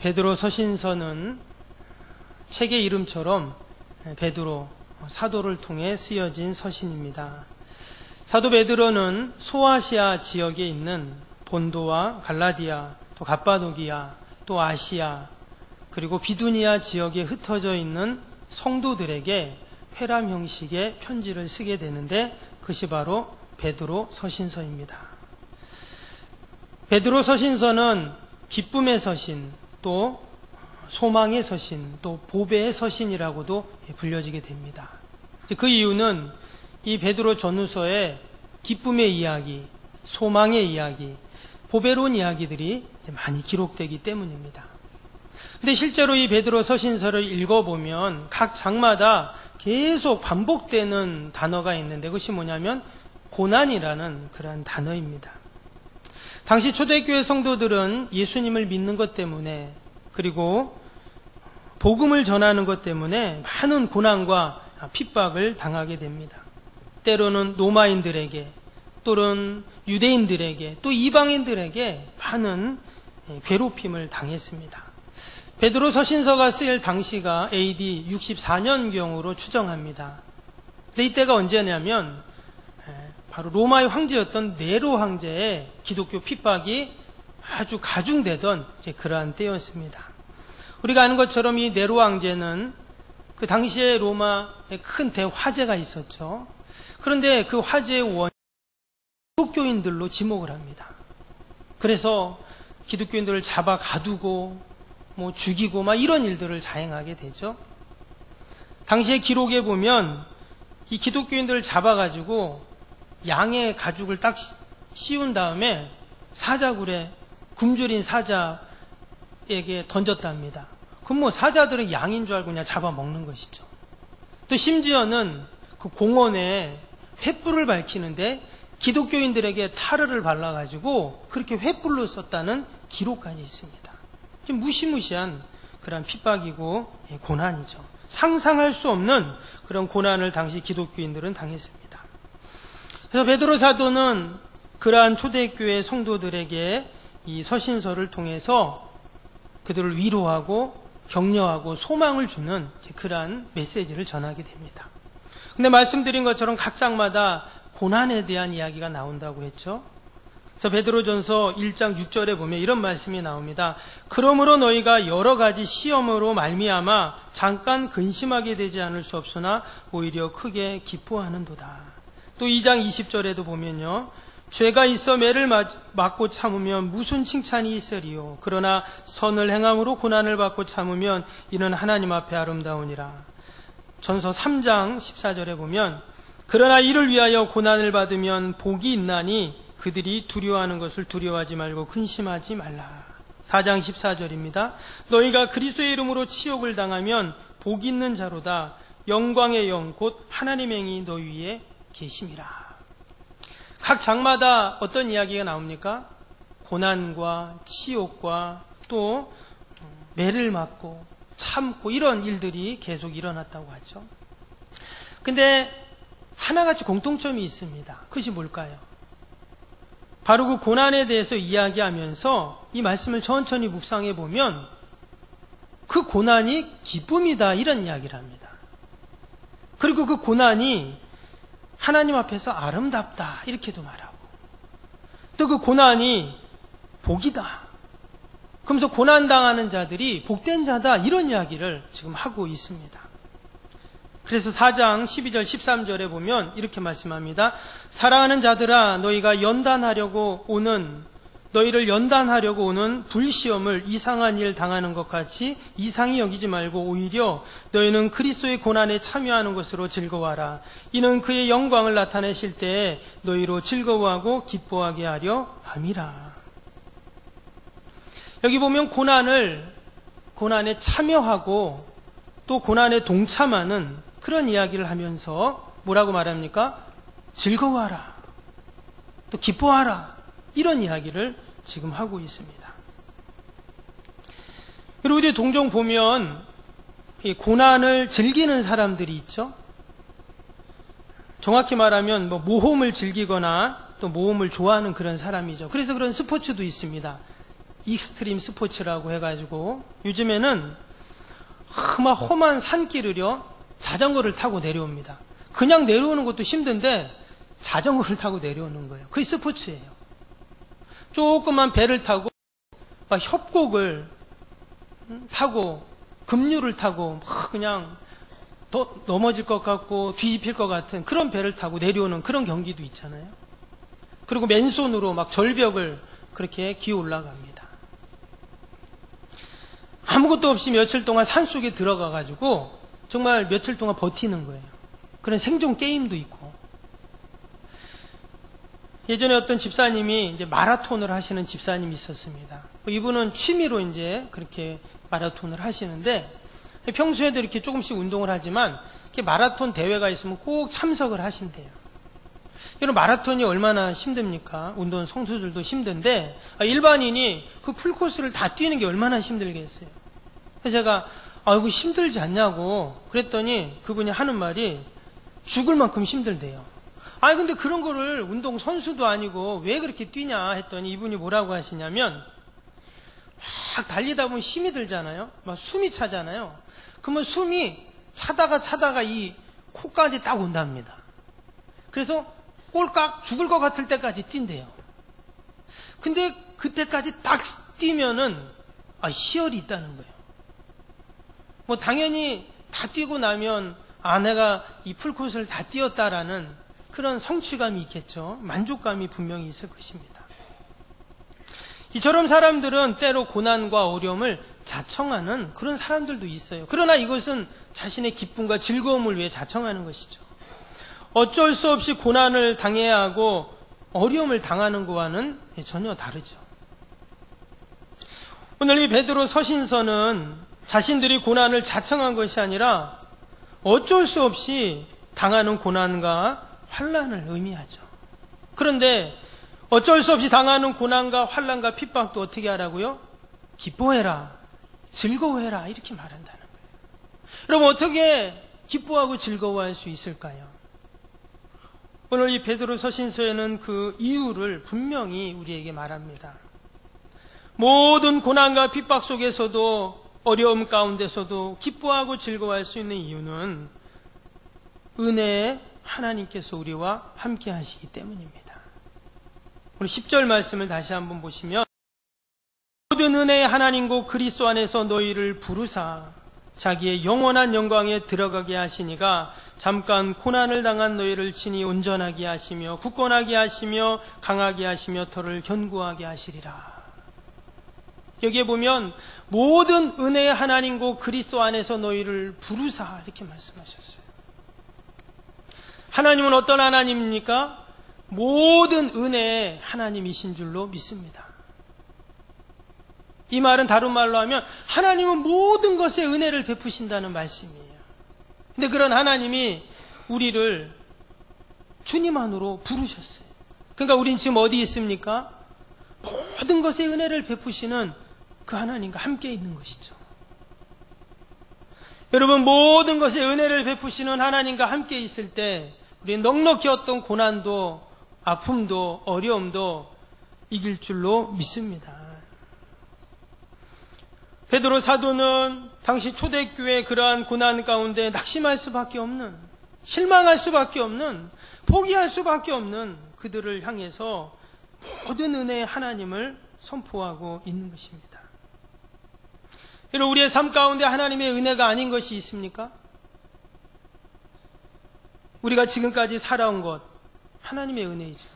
베드로 서신서는 책의 이름처럼 베드로 사도를 통해 쓰여진 서신입니다. 사도 베드로는 소아시아 지역에 있는 본도와 갈라디아, 또 갑바도기아, 또 아시아, 그리고 비두니아 지역에 흩어져 있는 성도들에게 회람 형식의 편지를 쓰게 되는데 그것이 바로 베드로 서신서입니다. 베드로 서신서는 기쁨의 서신, 또 소망의 서신, 또 보배의 서신이라고도 불려지게 됩니다. 그 이유는 이 베드로 전후서에 기쁨의 이야기, 소망의 이야기, 보배로운 이야기들이 많이 기록되기 때문입니다. 근데 실제로 이 베드로 서신서를 읽어보면 각 장마다 계속 반복되는 단어가 있는데 그것이 뭐냐면 고난이라는 그러한 단어입니다. 당시 초대교회 성도들은 예수님을 믿는 것 때문에 그리고 복음을 전하는 것 때문에 많은 고난과 핍박을 당하게 됩니다. 때로는 로마인들에게 또는 유대인들에게 또 이방인들에게 많은 괴롭힘을 당했습니다. 베드로 서신서가 쓰일 당시가 AD 64년경으로 추정합니다. 근데 이때가 언제냐면 바로 로마의 황제였던 네로 황제의 기독교 핍박이 아주 가중되던 그러한 때였습니다. 우리가 아는 것처럼 이 네로 황제는 그 당시에 로마에 큰 대화재가 있었죠. 그런데 그 화재의 원인을 기독교인들로 지목을 합니다. 그래서 기독교인들을 잡아 가두고 죽이고 이런 일들을 자행하게 되죠. 당시의 기록에 보면 이 기독교인들을 잡아가지고 양의 가죽을 딱 씌운 다음에 사자굴에 굶주린 사자에게 던졌답니다. 그럼 사자들은 양인 줄 알고 그냥 잡아먹는 것이죠. 또 심지어는 그 공원에 횃불을 밝히는데 기독교인들에게 타르를 발라가지고 그렇게 횃불로 썼다는 기록까지 있습니다. 좀 무시무시한 그런 핍박이고 고난이죠. 상상할 수 없는 그런 고난을 당시 기독교인들은 당했습니다. 그래서 베드로 사도는 그러한 초대교회 성도들에게 이 서신서를 통해서 그들을 위로하고 격려하고 소망을 주는 그러한 메시지를 전하게 됩니다. 근데 말씀드린 것처럼 각 장마다 고난에 대한 이야기가 나온다고 했죠. 그래서 베드로전서 1장 6절에 보면 이런 말씀이 나옵니다. 그러므로 너희가 여러 가지 시험으로 말미암아 잠깐 근심하게 되지 않을 수 없으나 오히려 크게 기뻐하는도다. 또 2장 20절에도 보면요. 죄가 있어 매를 맞고 참으면 무슨 칭찬이 있으리요. 그러나 선을 행함으로 고난을 받고 참으면 이는 하나님 앞에 아름다우니라. 전서 3장 14절에 보면 그러나 이를 위하여 고난을 받으면 복이 있나니 그들이 두려워하는 것을 두려워하지 말고 근심하지 말라. 4장 14절입니다. 너희가 그리스도의 이름으로 치욕을 당하면 복 있는 자로다. 영광의 영 곧 하나님의 영이 너희 위에 계심이라. 각 장마다 어떤 이야기가 나옵니까? 고난과 치욕과 또 매를 맞고 참고 이런 일들이 계속 일어났다고 하죠. 근데 하나같이 공통점이 있습니다. 그것이 뭘까요? 바로 그 고난에 대해서 이야기하면서 이 말씀을 천천히 묵상해 보면 그 고난이 기쁨이다 이런 이야기를 합니다. 그리고 그 고난이 하나님 앞에서 아름답다 이렇게도 말하고 또 그 고난이 복이다. 그러면서 고난당하는 자들이 복된 자다 이런 이야기를 지금 하고 있습니다. 그래서 4장 12절 13절에 보면 이렇게 말씀합니다. 사랑하는 자들아 너희를 연단하려고 오는 불시험을 이상한 일 당하는 것 같이 이상히 여기지 말고 오히려 너희는 그리스도의 고난에 참여하는 것으로 즐거워하라. 이는 그의 영광을 나타내실 때에 너희로 즐거워하고 기뻐하게 하려 함이라. 여기 보면 고난에 참여하고 또 고난에 동참하는 그런 이야기를 하면서 뭐라고 말합니까? 즐거워하라. 또 기뻐하라. 이런 이야기를 지금 하고 있습니다. 그리고 우리 종종 보면 이 고난을 즐기는 사람들이 있죠. 정확히 말하면 모험을 즐기거나 또 모험을 좋아하는 그런 사람이죠. 그래서 그런 스포츠도 있습니다. 익스트림 스포츠라고 해가지고 요즘에는 막 험한 산길을요 자전거를 타고 내려옵니다. 그냥 내려오는 것도 힘든데 자전거를 타고 내려오는 거예요. 그게 스포츠예요. 조그만 배를 타고 막 협곡을 타고 급류를 타고 막 그냥 넘어질 것 같고 뒤집힐 것 같은 그런 배를 타고 내려오는 그런 경기도 있잖아요. 그리고 맨손으로 막 절벽을 그렇게 기어 올라갑니다. 아무것도 없이 며칠 동안 산속에 들어가가지고 정말 며칠 동안 버티는 거예요. 그런 생존 게임도 있고. 예전에 어떤 집사님이 이제 마라톤을 하시는 집사님이 있었습니다. 이분은 취미로 이제 그렇게 마라톤을 하시는데 평소에도 이렇게 조금씩 운동을 하지만 이렇게 마라톤 대회가 있으면 꼭 참석을 하신대요. 이런 마라톤이 얼마나 힘듭니까? 운동 선수들도 힘든데 일반인이 그 풀코스를 다 뛰는 게 얼마나 힘들겠어요. 그래서 제가 이거 힘들지 않냐고 그랬더니 그분이 하는 말이 죽을 만큼 힘들대요. 근데 그런 거를 운동 선수도 아니고 왜 그렇게 뛰냐 했더니 이분이 뭐라고 하시냐면 막 달리다 보면 힘이 들잖아요. 막 숨이 차잖아요. 그러면 숨이 차다가 이 코까지 딱 온답니다. 그래서 꼴깍 죽을 것 같을 때까지 뛴대요. 근데 그때까지 딱 뛰면은 희열이 있다는 거예요. 뭐 당연히 다 뛰고 나면 내가 이 풀코스를 다 뛰었다라는 그런 성취감이 있겠죠. 만족감이 분명히 있을 것입니다. 이처럼 사람들은 때로 고난과 어려움을 자청하는 그런 사람들도 있어요. 그러나 이것은 자신의 기쁨과 즐거움을 위해 자청하는 것이죠. 어쩔 수 없이 고난을 당해야 하고 어려움을 당하는 것과는 전혀 다르죠. 오늘 이 베드로 서신서는 자신들이 고난을 자청한 것이 아니라 어쩔 수 없이 당하는 고난과 환난을 의미하죠. 그런데 어쩔 수 없이 당하는 고난과 환난과 핍박도 어떻게 하라고요? 기뻐해라, 즐거워해라 이렇게 말한다는 거예요. 여러분 어떻게 기뻐하고 즐거워할 수 있을까요? 오늘 이 베드로 서신서에는 그 이유를 분명히 우리에게 말합니다. 모든 고난과 핍박 속에서도 어려움 가운데서도 기뻐하고 즐거워할 수 있는 이유는 은혜의 하나님께서 우리와 함께 하시기 때문입니다. 오늘 10절 말씀을 다시 한번 보시면 모든 은혜의 하나님고 그리스도 안에서 너희를 부르사 자기의 영원한 영광에 들어가게 하시니가 잠깐 고난을 당한 너희를 친히 온전하게 하시며 굳건하게 하시며 강하게 하시며 터를 견고하게 하시리라. 여기에 보면 모든 은혜의 하나님고 그리스도 안에서 너희를 부르사 이렇게 말씀하셨어요. 하나님은 어떤 하나님입니까? 모든 은혜의 하나님이신 줄로 믿습니다. 이 말은 다른 말로 하면 하나님은 모든 것에 은혜를 베푸신다는 말씀이에요. 근데 그런 하나님이 우리를 주님 안으로 부르셨어요. 그러니까 우린 지금 어디 있습니까? 모든 것에 은혜를 베푸시는 그 하나님과 함께 있는 것이죠. 여러분 모든 것에 은혜를 베푸시는 하나님과 함께 있을 때 우리는 넉넉히 어떤 고난도 아픔도 어려움도 이길 줄로 믿습니다. 베드로 사도는 당시 초대교회의 그러한 고난 가운데 낙심할 수밖에 없는, 실망할 수밖에 없는, 포기할 수밖에 없는 그들을 향해서 모든 은혜의 하나님을 선포하고 있는 것입니다. 여러분 우리의 삶 가운데 하나님의 은혜가 아닌 것이 있습니까? 우리가 지금까지 살아온 것 하나님의 은혜이죠.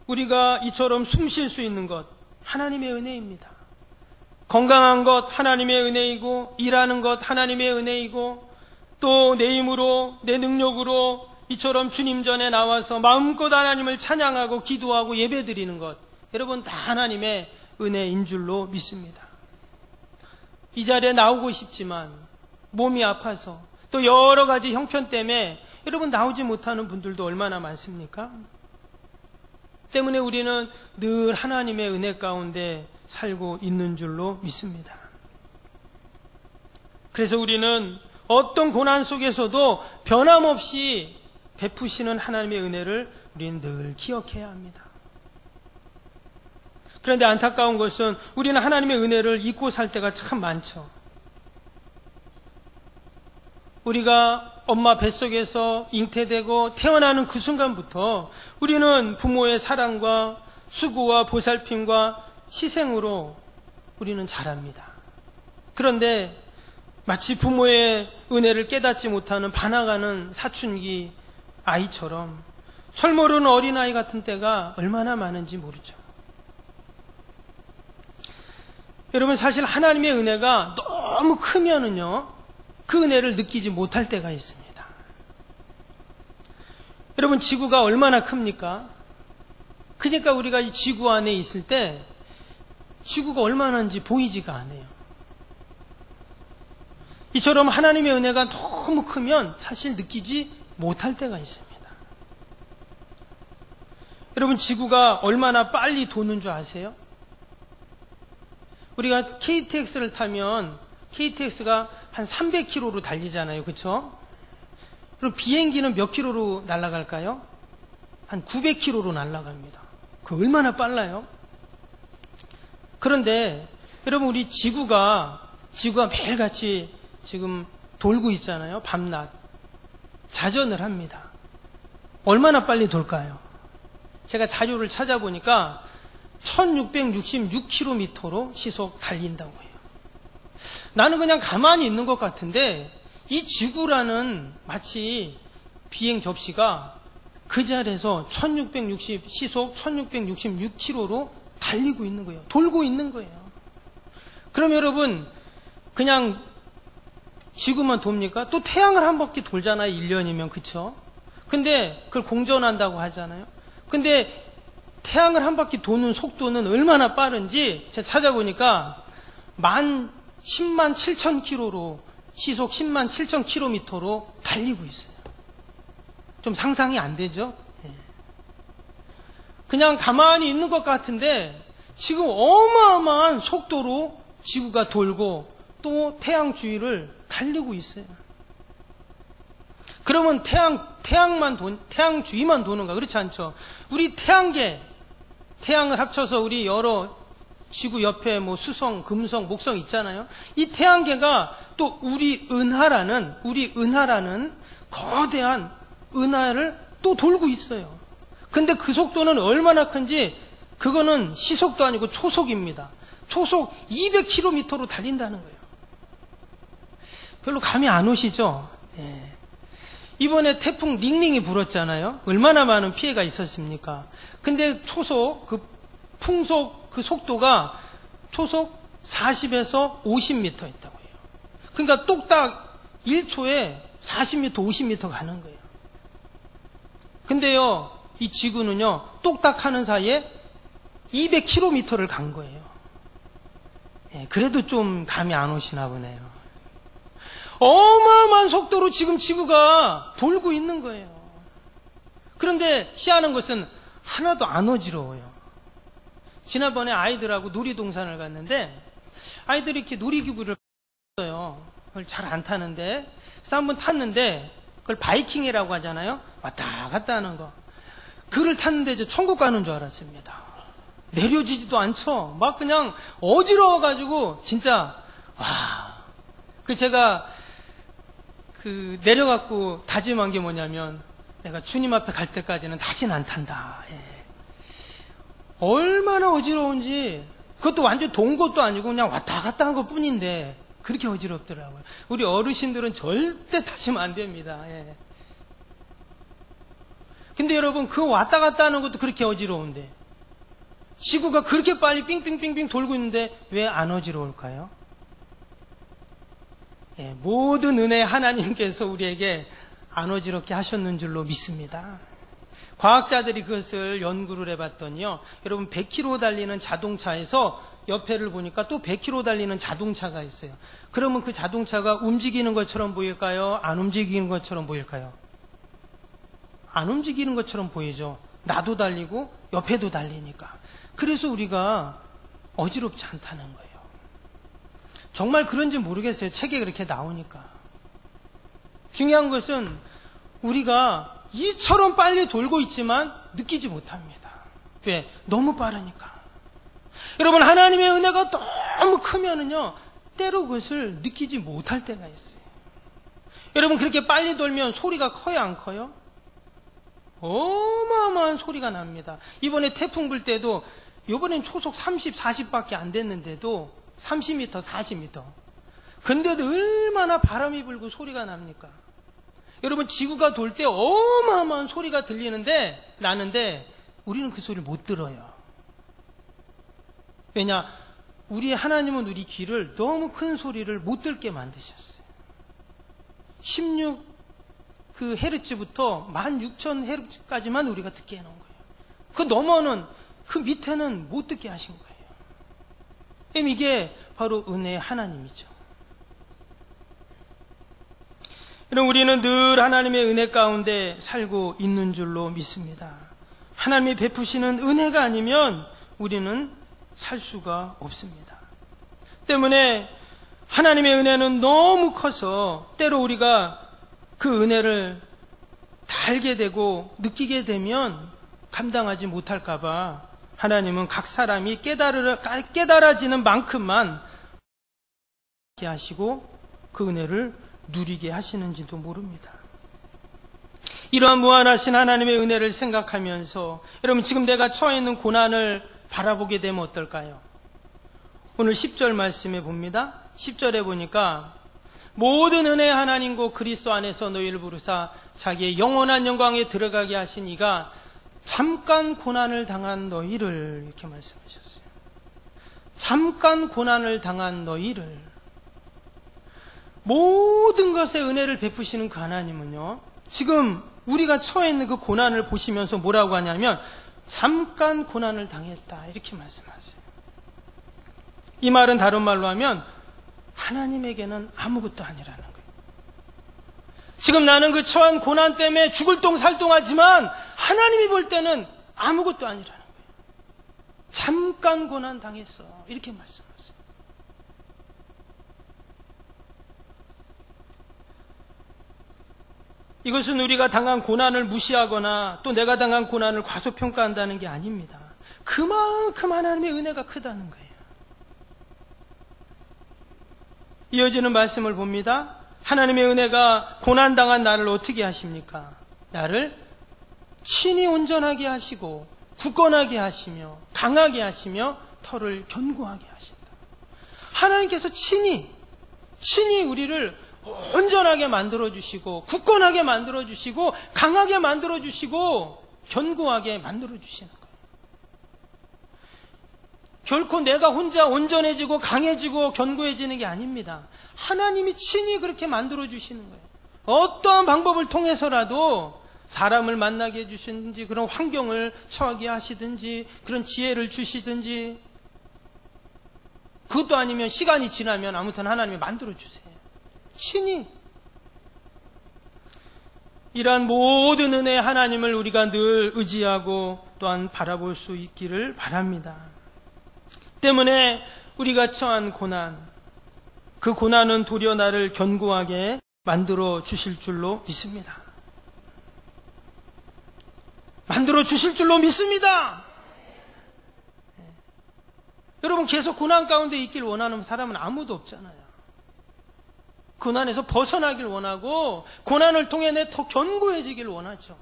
우리가 이처럼 숨 쉴 수 있는 것 하나님의 은혜입니다. 건강한 것 하나님의 은혜이고 일하는 것 하나님의 은혜이고 또 내 힘으로 내 능력으로 이처럼 주님 전에 나와서 마음껏 하나님을 찬양하고 기도하고 예배드리는 것 여러분 다 하나님의 은혜인 줄로 믿습니다. 이 자리에 나오고 싶지만 몸이 아파서 또 여러 가지 형편 때문에 여러분 나오지 못하는 분들도 얼마나 많습니까? 때문에 우리는 늘 하나님의 은혜 가운데 살고 있는 줄로 믿습니다. 그래서 우리는 어떤 고난 속에서도 변함없이 베푸시는 하나님의 은혜를 우리는 늘 기억해야 합니다. 그런데 안타까운 것은 우리는 하나님의 은혜를 잊고 살 때가 참 많죠. 우리가 엄마 뱃속에서 잉태되고 태어나는 그 순간부터 우리는 부모의 사랑과 수고와 보살핌과 희생으로 우리는 자랍니다. 그런데 마치 부모의 은혜를 깨닫지 못하는 반항하는 사춘기 아이처럼 철모르는 어린아이 같은 때가 얼마나 많은지 모르죠. 여러분, 사실 하나님의 은혜가 너무 크면은요, 그 은혜를 느끼지 못할 때가 있습니다. 여러분, 지구가 얼마나 큽니까? 그러니까 우리가 이 지구 안에 있을 때 지구가 얼마나인지 보이지가 않아요. 이처럼 하나님의 은혜가 너무 크면 사실 느끼지 못할 때가 있습니다. 여러분, 지구가 얼마나 빨리 도는 줄 아세요? 우리가 KTX를 타면 KTX가 한 300km로 달리잖아요. 그렇죠? 그럼 비행기는 몇 킬로로 날아갈까요? 한 900km로 날아갑니다. 그 얼마나 빨라요? 그런데 여러분, 우리 지구가 매일같이 지금 돌고 있잖아요. 밤낮. 자전을 합니다. 얼마나 빨리 돌까요? 제가 자료를 찾아보니까 1666km로 시속 달린다고 해요. 나는 그냥 가만히 있는 것 같은데 이 지구라는 마치 비행 접시가 그 자리에서 시속 1666km로 달리고 있는 거예요. 돌고 있는 거예요. 그럼 여러분, 그냥 지구만 돕니까? 또 태양을 한 바퀴 돌잖아요. 1년이면. 그쵸? 근데 그걸 공전한다고 하잖아요. 근데 태양을 한 바퀴 도는 속도는 얼마나 빠른지 제가 찾아보니까 10만 7천 킬로로 시속 10만 7천 킬로미터로 달리고 있어요. 좀 상상이 안 되죠? 그냥 가만히 있는 것 같은데 지금 어마어마한 속도로 지구가 돌고 또 태양 주위를 달리고 있어요. 그러면 태양 주위만 도는가? 그렇지 않죠? 우리 태양을 합쳐서 우리 여러 지구 옆에 뭐 수성, 금성, 목성 있잖아요. 이 태양계가 또 우리 은하라는 거대한 은하를 또 돌고 있어요. 근데 그 속도는 얼마나 큰지 그거는 시속도 아니고 초속입니다. 초속 200km로 달린다는 거예요. 별로 감이 안 오시죠? 예. 이번에 태풍 링링이 불었잖아요. 얼마나 많은 피해가 있었습니까? 근데 풍속 그 속도가 초속 40에서 50m 있다고 해요. 그러니까 똑딱 1초에 40m, 50m 가는 거예요. 근데요, 이 지구는요, 똑딱 하는 사이에 200km를 간 거예요. 예, 그래도 좀 감이 안 오시나 보네요. 어마어마한 속도로 지금 지구가 돌고 있는 거예요. 그런데 희한한 것은 하나도 안 어지러워요. 지난번에 아이들하고 놀이동산을 갔는데 아이들이 이렇게 놀이기구를 탔어요. 그걸 잘 안 타는데 그래서 한번 탔는데 그걸 바이킹이라고 하잖아요. 왔다 갔다 하는 거. 그걸 탔는데 저 천국 가는 줄 알았습니다. 내려지지도 않죠. 막 그냥 어지러워가지고 진짜 제가 내려갖고 다짐한 게 뭐냐면 내가 주님 앞에 갈 때까지는 다시는 안 탄다. 예. 얼마나 어지러운지 그것도 완전 돈 것도 아니고 그냥 왔다 갔다 한 것 뿐인데 그렇게 어지럽더라고요. 우리 어르신들은 절대 타시면 안 됩니다. 예. 근데 여러분 그 왔다 갔다 하는 것도 그렇게 어지러운데 지구가 그렇게 빨리 빙빙빙빙 돌고 있는데 왜 안 어지러울까요? 예, 모든 은혜 하나님께서 우리에게 안 어지럽게 하셨는 줄로 믿습니다. 과학자들이 그것을 연구를 해봤더니요, 여러분 100km 달리는 자동차에서 옆에를 보니까 또 100km 달리는 자동차가 있어요. 그러면 그 자동차가 움직이는 것처럼 보일까요? 안 움직이는 것처럼 보일까요? 안 움직이는 것처럼 보이죠. 나도 달리고 옆에도 달리니까. 그래서 우리가 어지럽지 않다는 거예요. 정말 그런지 모르겠어요. 책에 그렇게 나오니까. 중요한 것은 우리가 이처럼 빨리 돌고 있지만 느끼지 못합니다. 왜? 너무 빠르니까. 여러분, 하나님의 은혜가 너무 크면은요, 때로 그것을 느끼지 못할 때가 있어요. 여러분, 그렇게 빨리 돌면 소리가 커요, 안 커요? 어마어마한 소리가 납니다. 이번에 태풍 불 때도, 이번엔 초속 30, 40밖에 안 됐는데도 30m, 40m. 근데도 얼마나 바람이 불고 소리가 납니까? 여러분, 지구가 돌 때 어마어마한 소리가 나는데 우리는 그 소리를 못 들어요. 왜냐? 우리 하나님은 우리 귀를 너무 큰 소리를 못 듣게 만드셨어요. 16 헤르츠부터 16,000헤르츠까지만 우리가 듣게 해놓은 거예요. 그 너머는, 그 밑에는 못 듣게 하신 거예요. 이게 바로 은혜의 하나님이죠. 우리는 늘 하나님의 은혜 가운데 살고 있는 줄로 믿습니다. 하나님이 베푸시는 은혜가 아니면 우리는 살 수가 없습니다. 때문에 하나님의 은혜는 너무 커서 때로 우리가 그 은혜를 다 알게 되고 느끼게 되면 감당하지 못할까봐 하나님은 각 사람이 깨달아지는 만큼만 하시고 그 은혜를 누리게 하시는지도 모릅니다. 이러한 무한하신 하나님의 은혜를 생각하면서 여러분, 지금 내가 처해 있는 고난을 바라보게 되면 어떨까요? 오늘 10절 말씀에 봅니다. 10절에 보니까 모든 은혜의 하나님고 그리스도 안에서 너희를 부르사 자기의 영원한 영광에 들어가게 하신 이가 잠깐 고난을 당한 너희를, 이렇게 말씀하셨어요. 잠깐 고난을 당한 너희를. 모든 것에 은혜를 베푸시는 그 하나님은요, 지금 우리가 처해 있는 그 고난을 보시면서 뭐라고 하냐면 잠깐 고난을 당했다, 이렇게 말씀하세요. 이 말은 다른 말로 하면 하나님에게는 아무것도 아니라는 거예요. 지금 나는 그 처한 고난 때문에 죽을 똥 살똥하지만 하나님이 볼 때는 아무것도 아니라는 거예요. 잠깐 고난 당했어, 이렇게 말씀하세요. 이것은 우리가 당한 고난을 무시하거나 또 내가 당한 고난을 과소평가한다는 게 아닙니다. 그만큼 하나님의 은혜가 크다는 거예요. 이어지는 말씀을 봅니다. 하나님의 은혜가 고난당한 나를 어떻게 하십니까? 나를 친히 온전하게 하시고 굳건하게 하시며 강하게 하시며 털을 견고하게 하신다. 하나님께서 친히 우리를 온전하게 만들어주시고 굳건하게 만들어주시고 강하게 만들어주시고 견고하게 만들어주시는 거예요. 결코 내가 혼자 온전해지고 강해지고 견고해지는 게 아닙니다. 하나님이 친히 그렇게 만들어주시는 거예요. 어떠한 방법을 통해서라도 사람을 만나게 해주시든지 그런 환경을 처하게 하시든지 그런 지혜를 주시든지, 그것도 아니면 시간이 지나면 아무튼 하나님이 만들어주세요. 친히. 이러한 모든 은혜의 하나님을 우리가 늘 의지하고 또한 바라볼 수 있기를 바랍니다. 때문에 우리가 처한 고난, 그 고난은 도리어 나를 견고하게 만들어 주실 줄로 믿습니다. 만들어 주실 줄로 믿습니다. 여러분, 계속 고난 가운데 있길 원하는 사람은 아무도 없잖아요. 고난에서 벗어나길 원하고 고난을 통해 내 더 견고해지길 원하죠.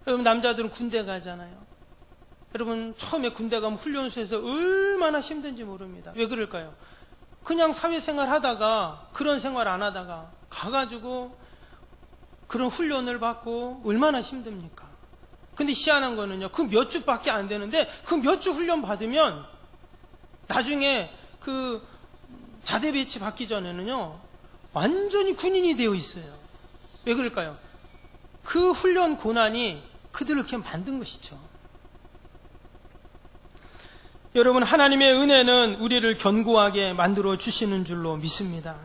여러분, 남자들은 군대 가잖아요. 여러분, 처음에 군대 가면 훈련소에서 얼마나 힘든지 모릅니다. 왜 그럴까요? 그냥 사회생활 하다가, 그런 생활 안 하다가 가가지고 그런 훈련을 받고 얼마나 힘듭니까? 근데 희한한 거는요, 그 몇 주밖에 안 되는데 그 몇 주 훈련 받으면 나중에 그 자대 배치 받기 전에는요 완전히 군인이 되어 있어요. 왜 그럴까요? 그 훈련 고난이 그들을 이렇게 만든 것이죠. 여러분, 하나님의 은혜는 우리를 견고하게 만들어 주시는 줄로 믿습니다.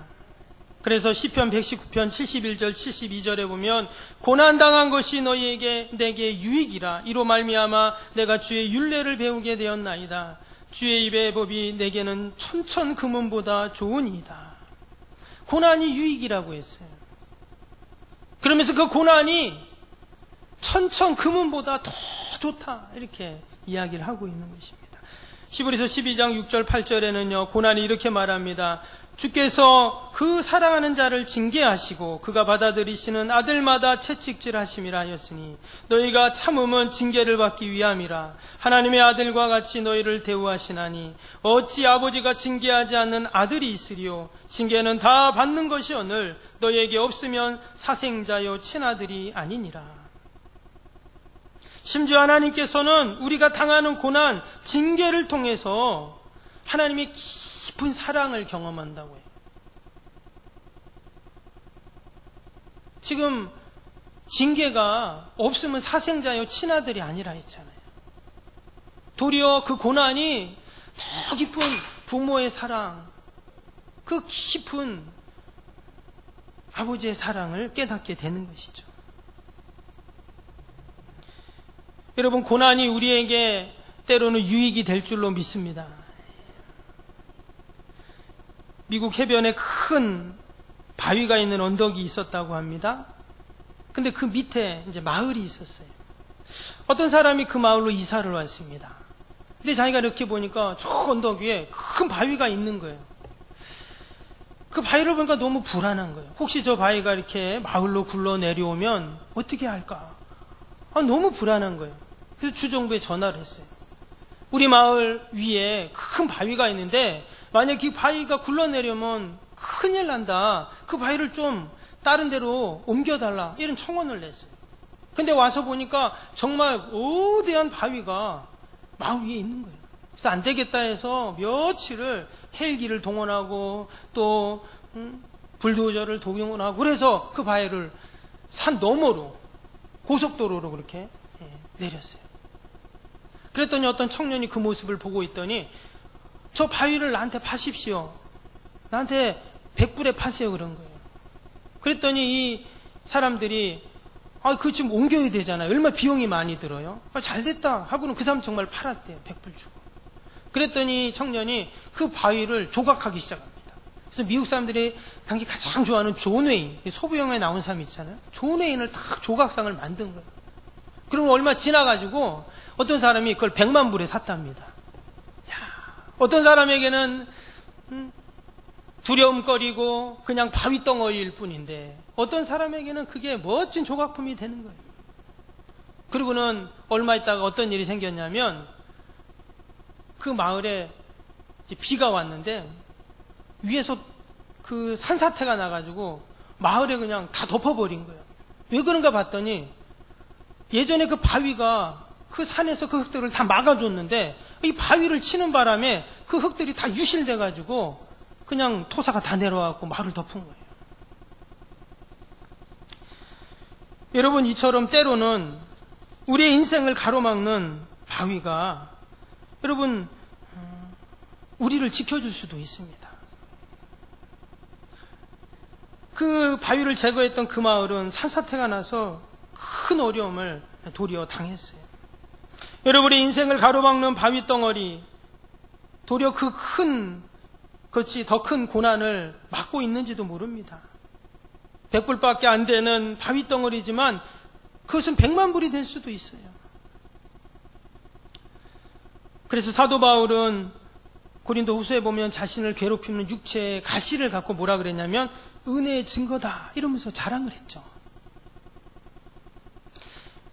그래서 시편 119편 71절 72절에 보면 고난당한 것이 너희에게 내게 유익이라. 이로 말미암아 내가 주의 율례를 배우게 되었나이다. 주의 입의 법이 내게는 천천 금은보다 좋으니이다. 고난이 유익이라고 했어요. 그러면서 그 고난이 천천 금은보다 더 좋다, 이렇게 이야기를 하고 있는 것입니다. 히브리서 12장 6절 8절에는요, 고난이 이렇게 말합니다. 주께서 그 사랑하는 자를 징계하시고 그가 받아들이시는 아들마다 채찍질하심이라 하였으니 너희가 참음은 징계를 받기 위함이라. 하나님의 아들과 같이 너희를 대우하시나니 어찌 아버지가 징계하지 않는 아들이 있으리요. 징계는 다 받는 것이오늘 너희에게 없으면 사생자요 친아들이 아니니라. 심지어 하나님께서는 우리가 당하는 고난, 징계를 통해서 하나님의 깊은 사랑을 경험한다고 해요. 지금 징계가 없으면 사생자요 친아들이 아니라 했잖아요. 도리어 그 고난이 더 깊은 부모의 사랑, 그 깊은 아버지의 사랑을 깨닫게 되는 것이죠. 여러분, 고난이 우리에게 때로는 유익이 될 줄로 믿습니다. 미국 해변에 큰 바위가 있는 언덕이 있었다고 합니다. 근데 그 밑에 이제 마을이 있었어요. 어떤 사람이 그 마을로 이사를 왔습니다. 근데 자기가 이렇게 보니까 저 언덕 위에 큰 바위가 있는 거예요. 그 바위를 보니까 너무 불안한 거예요. 혹시 저 바위가 이렇게 마을로 굴러 내려오면 어떻게 할까? 너무 불안한 거예요. 그래서 주정부에 전화를 했어요. 우리 마을 위에 큰 바위가 있는데 만약 그 바위가 굴러내려면 큰일 난다. 그 바위를 좀 다른 데로 옮겨달라. 이런 청원을 냈어요. 근데 와서 보니까 정말 거대한 바위가 마을 위에 있는 거예요. 그래서 안 되겠다 해서 며칠을 헬기를 동원하고 또 불도저를 동원하고 그래서 그 바위를 산 너머로 고속도로로 그렇게 내렸어요. 그랬더니 어떤 청년이 그 모습을 보고 있더니 저 바위를 나한테 파십시오. 나한테 100불에 파세요. 그런 거예요. 그랬더니 이 사람들이 그 지금 옮겨야 되잖아요. 얼마 비용이 많이 들어요. 잘 됐다 하고는 그 사람 정말 팔았대요. 100불 주고. 그랬더니 청년이 그 바위를 조각하기 시작합니다. 그래서 미국 사람들이 당시 가장 좋아하는 존 웨인, 소부 영화에 나온 사람 있잖아요. 존 웨인을 딱 조각상을 만든 거예요. 그럼 얼마 지나가지고 어떤 사람이 그걸 100만 불에 샀답니다. 어떤 사람에게는 두려움거리고 그냥 바위덩어리일 뿐인데 어떤 사람에게는 그게 멋진 조각품이 되는 거예요. 그리고는 얼마 있다가 어떤 일이 생겼냐면 그 마을에 비가 왔는데 위에서 그 산사태가 나가지고 마을에 그냥 다 덮어버린 거예요. 왜 그런가 봤더니 예전에 그 바위가 그 산에서 그 흙들을 다 막아줬는데 이 바위를 치는 바람에 그 흙들이 다 유실돼가지고 그냥 토사가 다 내려와서 마을을 덮은 거예요. 여러분, 이처럼 때로는 우리의 인생을 가로막는 바위가 여러분 우리를 지켜줄 수도 있습니다. 그 바위를 제거했던 그 마을은 산사태가 나서 큰 어려움을 도리어 당했어요. 여러분의 인생을 가로막는 바위 덩어리, 도리어 그 큰 것이 더 큰 고난을 막고 있는지도 모릅니다. 100불밖에 안 되는 바위 덩어리지만 그것은 100만 불이 될 수도 있어요. 그래서 사도 바울은 고린도 후서에 보면 자신을 괴롭히는 육체의 가시를 갖고 뭐라 그랬냐면 은혜의 증거다 이러면서 자랑을 했죠.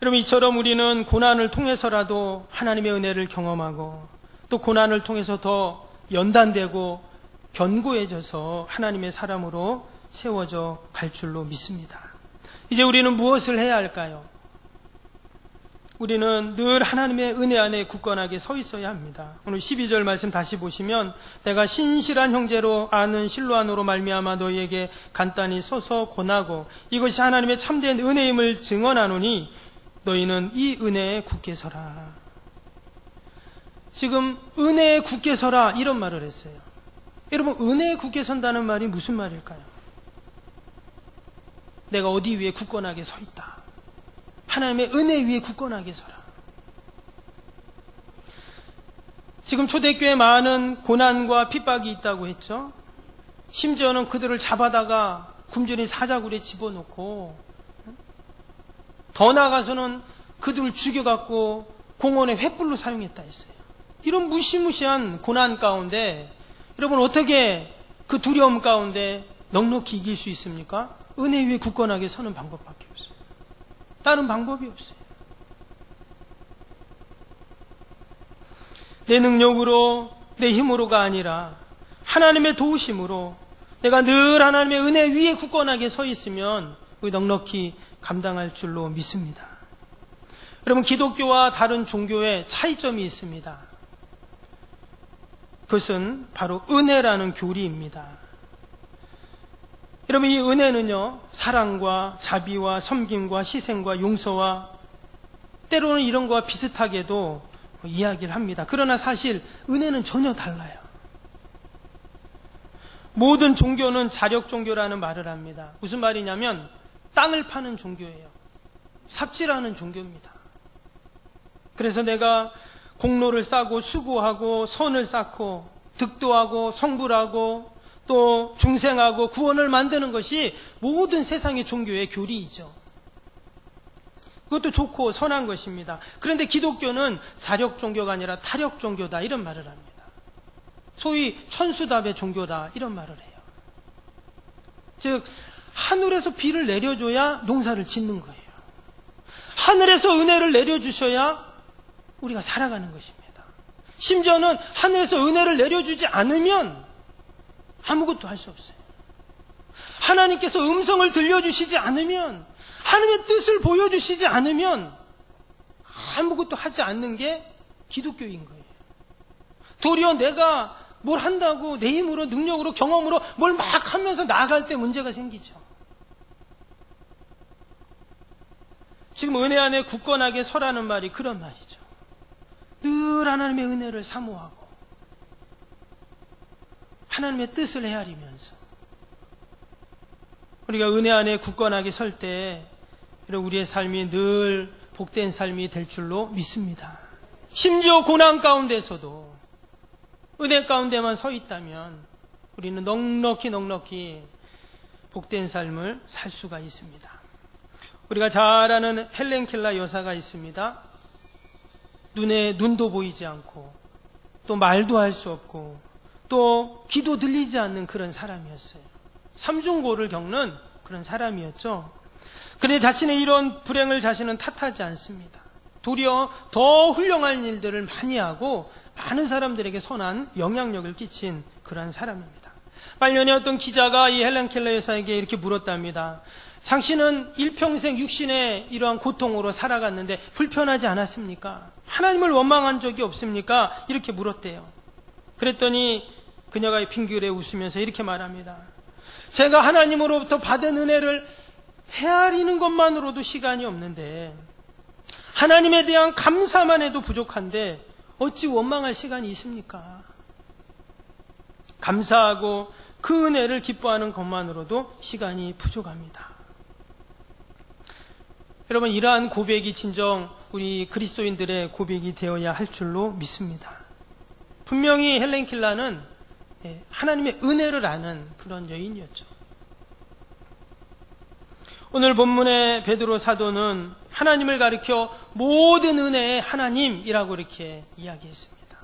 여러분, 이처럼 우리는 고난을 통해서라도 하나님의 은혜를 경험하고 또 고난을 통해서 더 연단되고 견고해져서 하나님의 사람으로 세워져 갈 줄로 믿습니다. 이제 우리는 무엇을 해야 할까요? 우리는 늘 하나님의 은혜 안에 굳건하게 서 있어야 합니다. 오늘 12절 말씀 다시 보시면 내가 신실한 형제로 아는 실로안으로 말미암아 너희에게 간단히 서서 권하고 이것이 하나님의 참된 은혜임을 증언하노니 너희는 이 은혜에 굳게 서라. 지금 은혜에 굳게 서라 이런 말을 했어요. 여러분, 은혜에 굳게 선다는 말이 무슨 말일까요? 내가 어디 위에 굳건하게 서 있다. 하나님의 은혜 위에 굳건하게 서라. 지금 초대교회에 많은 고난과 핍박이 있다고 했죠. 심지어는 그들을 잡아다가 굶주린 사자굴에 집어넣고 더 나아가서는 그들을 죽여갖고 공원에 횃불로 사용했다 했어요. 이런 무시무시한 고난 가운데 여러분 어떻게 그 두려움 가운데 넉넉히 이길 수 있습니까? 은혜 위에 굳건하게 서는 방법밖에 없어요. 다른 방법이 없어요. 내 능력으로 내 힘으로가 아니라 하나님의 도우심으로 내가 늘 하나님의 은혜 위에 굳건하게 서 있으면 넉넉히 감당할 줄로 믿습니다. 여러분 기독교와 다른 종교의 차이점이 있습니다. 그것은 바로 은혜라는 교리입니다. 여러분 이 은혜는요 사랑과 자비와 섬김과 희생과 용서와 때로는 이런 거와 비슷하게도 이야기를 합니다. 그러나 사실 은혜는 전혀 달라요. 모든 종교는 자력 종교라는 말을 합니다. 무슨 말이냐면 땅을 파는 종교예요. 삽질하는 종교입니다. 그래서 내가 공로를 쌓고 수고하고 선을 쌓고 득도하고 성불하고 또 중생하고 구원을 만드는 것이 모든 세상의 종교의 교리이죠. 그것도 좋고 선한 것입니다. 그런데 기독교는 자력 종교가 아니라 타력 종교다 이런 말을 합니다. 소위 천수답의 종교다 이런 말을 해요. 즉 하늘에서 비를 내려줘야 농사를 짓는 거예요. 하늘에서 은혜를 내려주셔야 우리가 살아가는 것입니다. 심지어는 하늘에서 은혜를 내려주지 않으면 아무것도 할 수 없어요. 하나님께서 음성을 들려주시지 않으면 하나님의 뜻을 보여주시지 않으면 아무것도 하지 않는 게 기독교인 거예요. 도리어 내가 뭘 한다고 내 힘으로 능력으로 경험으로 뭘 막 하면서 나아갈 때 문제가 생기죠. 지금 은혜 안에 굳건하게 서라는 말이 그런 말이죠. 늘 하나님의 은혜를 사모하고 하나님의 뜻을 헤아리면서 우리가 은혜 안에 굳건하게 설 때 우리의 삶이 늘 복된 삶이 될 줄로 믿습니다. 심지어 고난 가운데서도 은혜 가운데만 서 있다면 우리는 넉넉히 복된 삶을 살 수가 있습니다. 우리가 잘 아는 헬렌 켈러 여사가 있습니다. 눈에 눈도 보이지 않고 또 말도 할 수 없고 또 귀도 들리지 않는 그런 사람이었어요. 삼중고를 겪는 그런 사람이었죠. 그런데 자신의 이런 불행을 자신은 탓하지 않습니다. 도리어 더 훌륭한 일들을 많이 하고 많은 사람들에게 선한 영향력을 끼친 그러한 사람입니다. 말년에 어떤 기자가 이 헬렌 켈러 여사에게 이렇게 물었답니다. 당신은 일평생 육신의 이러한 고통으로 살아갔는데 불편하지 않았습니까? 하나님을 원망한 적이 없습니까? 이렇게 물었대요. 그랬더니 그녀가 빙그레 웃으면서 이렇게 말합니다. 제가 하나님으로부터 받은 은혜를 헤아리는 것만으로도 시간이 없는데 하나님에 대한 감사만 해도 부족한데 어찌 원망할 시간이 있습니까? 감사하고 그 은혜를 기뻐하는 것만으로도 시간이 부족합니다. 여러분 이러한 고백이 진정 우리 그리스도인들의 고백이 되어야 할 줄로 믿습니다. 분명히 헬렌 켈러는 하나님의 은혜를 아는 그런 여인이었죠. 오늘 본문의 베드로 사도는 하나님을 가리켜 모든 은혜의 하나님이라고 이렇게 이야기했습니다.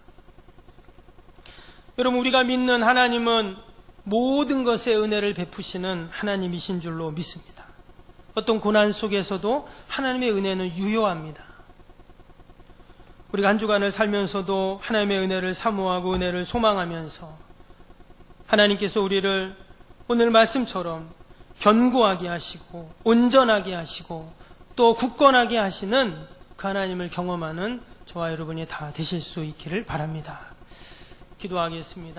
여러분 우리가 믿는 하나님은 모든 것의 은혜를 베푸시는 하나님이신 줄로 믿습니다. 어떤 고난 속에서도 하나님의 은혜는 유효합니다. 우리가 한 주간을 살면서도 하나님의 은혜를 사모하고 은혜를 소망하면서 하나님께서 우리를 오늘 말씀처럼 견고하게 하시고 온전하게 하시고 또 굳건하게 하시는 그 하나님을 경험하는 저와 여러분이 다 되실 수 있기를 바랍니다. 기도하겠습니다.